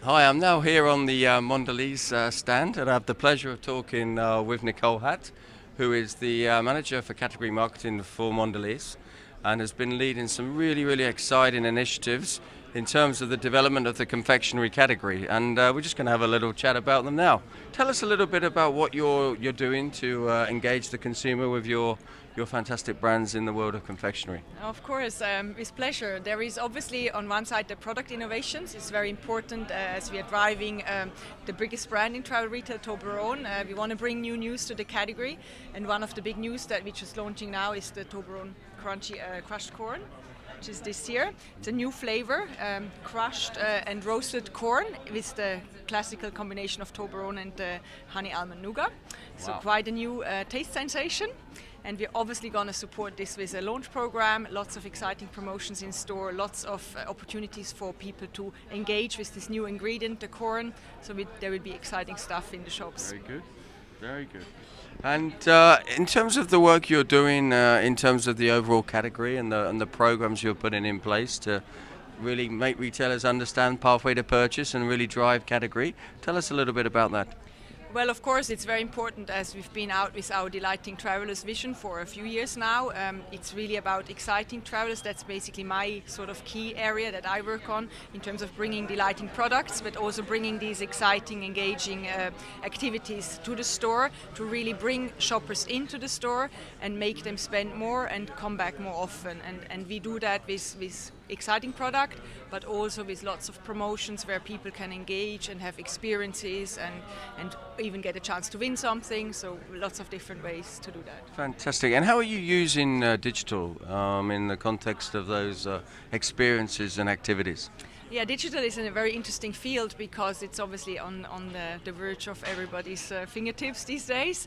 Hi, I'm now here on the Mondelēz stand, and I have the pleasure of talking with Nicole Hatt, who is the manager for category marketing for Mondelēz, and has been leading some really exciting initiatives in terms of the development of the confectionery category. And we're just going to have a little chat about them now. Tell us a little bit about what you're doing to engage the consumer with your fantastic brands in the world of confectionery. Of course, with pleasure. There is obviously on one side the product innovations. It's very important as we are driving the biggest brand in travel retail, Toblerone. We want to bring new news to the category, and one of the big news that we're just launching now is the Toblerone crunchy crushed corn, which is this year. It's a new flavor, crushed and roasted corn with the classical combination of Toblerone and honey almond nougat. So Wow. quite a new taste sensation. And we're obviously going to support this with a launch program, lots of exciting promotions in store, lots of opportunities for people to engage with this new ingredient, the corn. So there will be exciting stuff in the shops. Very good, very good. And in terms of the work you're doing, in terms of the overall category and the programs you're putting in place to really make retailers understand pathway to purchase and really drive category, tell us a little bit about that. Well, of course, it's very important as we've been out with our Delighting Travelers vision for a few years now. It's really about exciting travelers. That's basically my sort of key area that I work on in terms of bringing delighting products, but also bringing these exciting, engaging activities to the store to really bring shoppers into the store and make them spend more and come back more often. And we do that with exciting product, but also with lots of promotions where people can engage and have experiences and even get a chance to win something. So lots of different ways to do that. Fantastic. And how are you using digital in the context of those experiences and activities? Yeah, digital is a very interesting field because it's obviously on the verge of everybody's fingertips these days.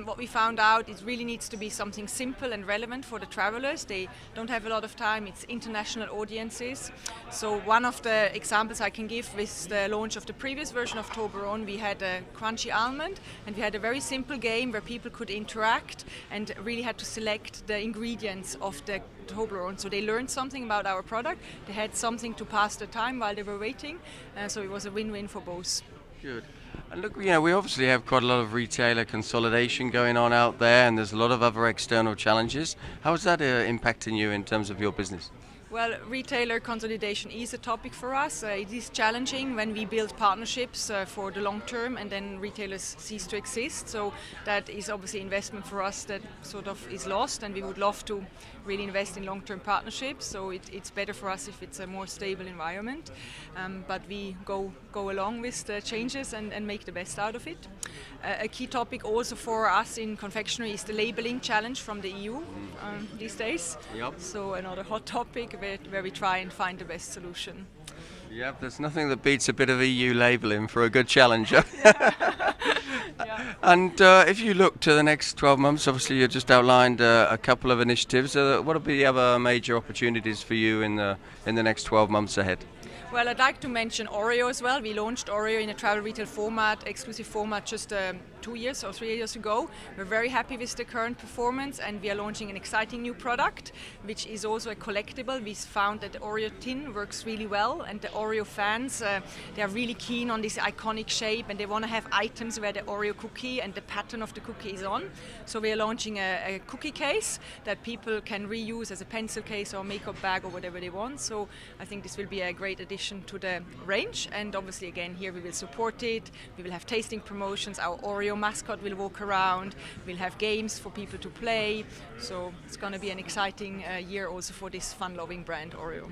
What we found out, it really needs to be something simple and relevant for the travelers. They don't have a lot of time. It's international audiences. So one of the examples I can give with the launch of the previous version of Toblerone, we had a crunchy almond, and we had a very simple game where people could interact and really had to select the ingredients of the Toblerone. So they learned something about our product. They had something to pass the time while they were waiting. So it was a win-win for both. Good. And look, we obviously have quite a lot of retailer consolidation going on out there, and there's a lot of other external challenges. How is that impacting you in terms of your business? Well, retailer consolidation is a topic for us. It is challenging when we build partnerships for the long term and then retailers cease to exist. So that is obviously investment for us that sort of is lost, and we would love to really invest in long-term partnerships. So it's better for us if it's a more stable environment. But we go along with the changes and make the best out of it. A key topic also for us in confectionery is the labeling challenge from the EU these days. Yep. So another hot topic where we try and find the best solution. Yep, there's nothing that beats a bit of EU labelling for a good challenger. Yeah. And if you look to the next 12 months, obviously you just outlined a couple of initiatives. What will be the other major opportunities for you in the next 12 months ahead? Well, I'd like to mention Oreo as well. We launched Oreo in a travel retail format, exclusive format, just 2 years or 3 years ago. We're very happy with the current performance, and we are launching an exciting new product, which is also a collectible. We found that the Oreo tin works really well, and the Oreo fans, they are really keen on this iconic shape, and they want to have items where the Oreo cookie and the pattern of the cookie is on. So we are launching a cookie case that people can reuse as a pencil case or makeup bag or whatever they want. So I think this will be a great addition to the range, and obviously again here we will support it. We will have tasting promotions. Our Oreo mascot will walk around. We'll have games for people to play. So it's going to be an exciting year also for this fun-loving brand Oreo.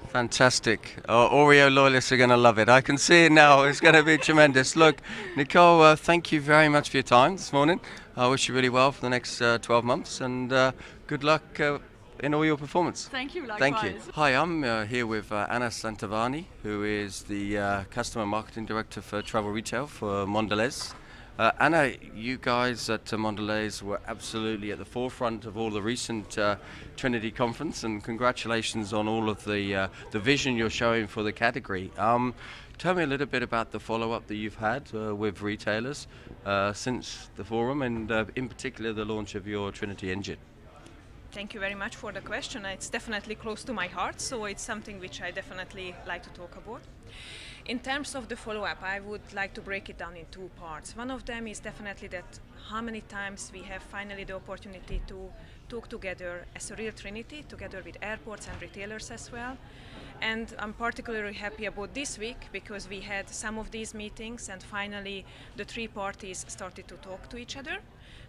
Fantastic. Oreo loyalists are going to love it. I can see it now. It's going to be tremendous. Look, Nicole, thank you very much for your time this morning. I wish you really well for the next 12 months, and good luck in all your performance. Thank you, likewise. Thank you. Hi, I'm here with Szentivanyi, who is the Customer Marketing Director for Travel Retail for Mondelēz. Anna, you guys at Mondelēz were absolutely at the forefront of all the recent Trinity conference, and congratulations on all of the vision you're showing for the category. Tell me a little bit about the follow-up that you've had with retailers since the forum, and in particular the launch of your Trinity engine. Thank you very much for the question. It's definitely close to my heart, so it's something which I definitely like to talk about. In terms of the follow-up, I would like to break it down in two parts. One of them is definitely that how many times we have finally the opportunity to talk together as a real trinity, together with airports and retailers as well. And I'm particularly happy about this week because we had some of these meetings and finally the three parties started to talk to each other.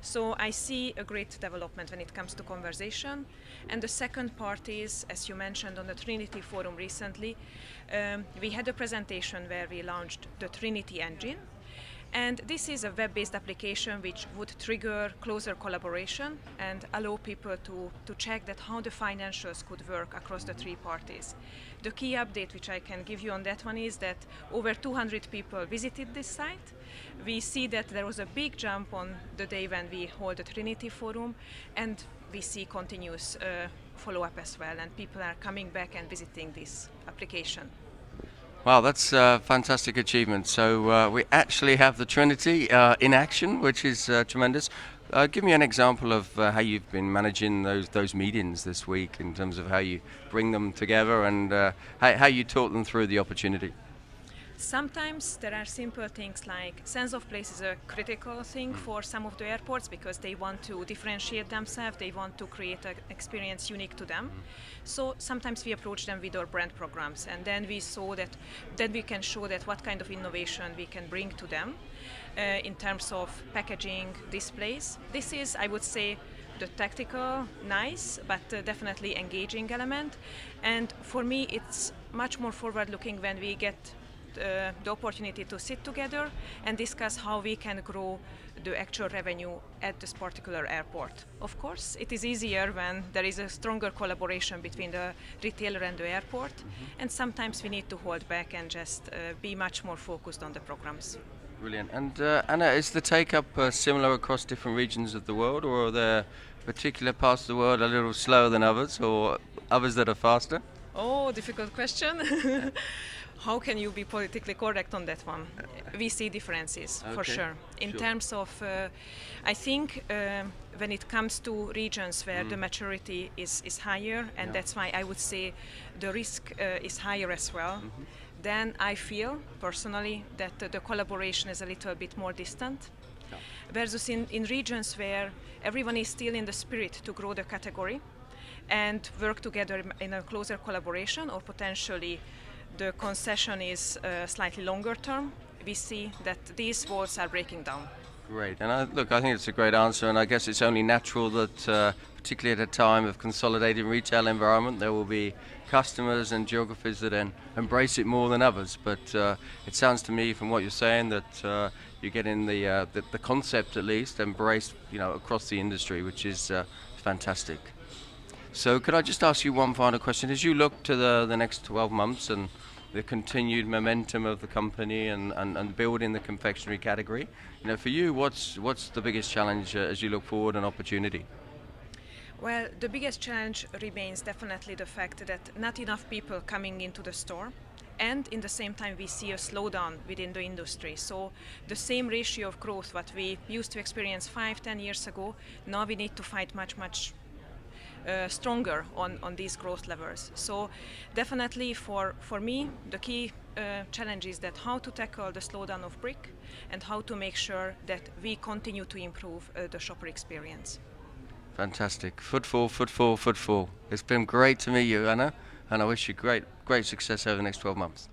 So I see a great development when it comes to conversation. And the second part is, as you mentioned on the Trinity Forum recently, we had a presentation where we launched the Trinity Engine. And this is a web-based application which would trigger closer collaboration and allow people to check that how the financials could work across the three parties. The key update which I can give you on that one is that over 200 people visited this site. We see that there was a big jump on the day when we hold the Trinity Forum, and we see continuous follow-up as well, and people are coming back and visiting this application. Wow, that's a fantastic achievement. So we actually have the Trinity in action, which is tremendous. Give me an example of how you've been managing those meetings this week in terms of how you bring them together and how you talk them through the opportunity. Sometimes there are simple things like sense of place is a critical thing for some of the airports because they want to differentiate themselves, they want to create an experience unique to them. So sometimes we approach them with our brand programs, and then we saw that then we can show that what kind of innovation we can bring to them in terms of packaging, displays. This is, I would say, the tactical, nice, but definitely engaging element. And for me, it's much more forward-looking when we get the opportunity to sit together and discuss how we can grow the actual revenue at this particular airport. Of course, it is easier when there is a stronger collaboration between the retailer and the airport, and sometimes we need to hold back and just be much more focused on the programs. Brilliant. And Anna, is the take-up similar across different regions of the world, or are there particular parts of the world a little slower than others, or others that are faster? Oh, difficult question. How can you be politically correct on that one? We see differences, for sure. In terms of, I think when it comes to regions where the maturity is higher, and that's why I would say the risk is higher as well, then I feel personally that the collaboration is a little bit more distant. Versus in regions where everyone is still in the spirit to grow the category and work together in a closer collaboration, or potentially the concession is slightly longer term, we see that these walls are breaking down. Great, and I think it's a great answer, and I guess it's only natural that, particularly at a time of consolidated retail environment, there will be customers and geographies that embrace it more than others. But it sounds to me, from what you're saying, that you're getting the concept at least embraced, across the industry, which is fantastic. So could I just ask you one final question? As you look to the next 12 months and the continued momentum of the company and building the confectionery category, for you, what's the biggest challenge as you look forward and opportunity? Well, the biggest challenge remains definitely the fact that not enough people coming into the store, and in the same time we see a slowdown within the industry. So the same ratio of growth what we used to experience 5-10 years ago, now we need to fight much stronger on these growth levels. So definitely for me the key challenge is that how to tackle the slowdown of brick and how to make sure that we continue to improve the shopper experience. Fantastic. Footfall. It's been great to meet you, Anna, and I wish you great success over the next 12 months.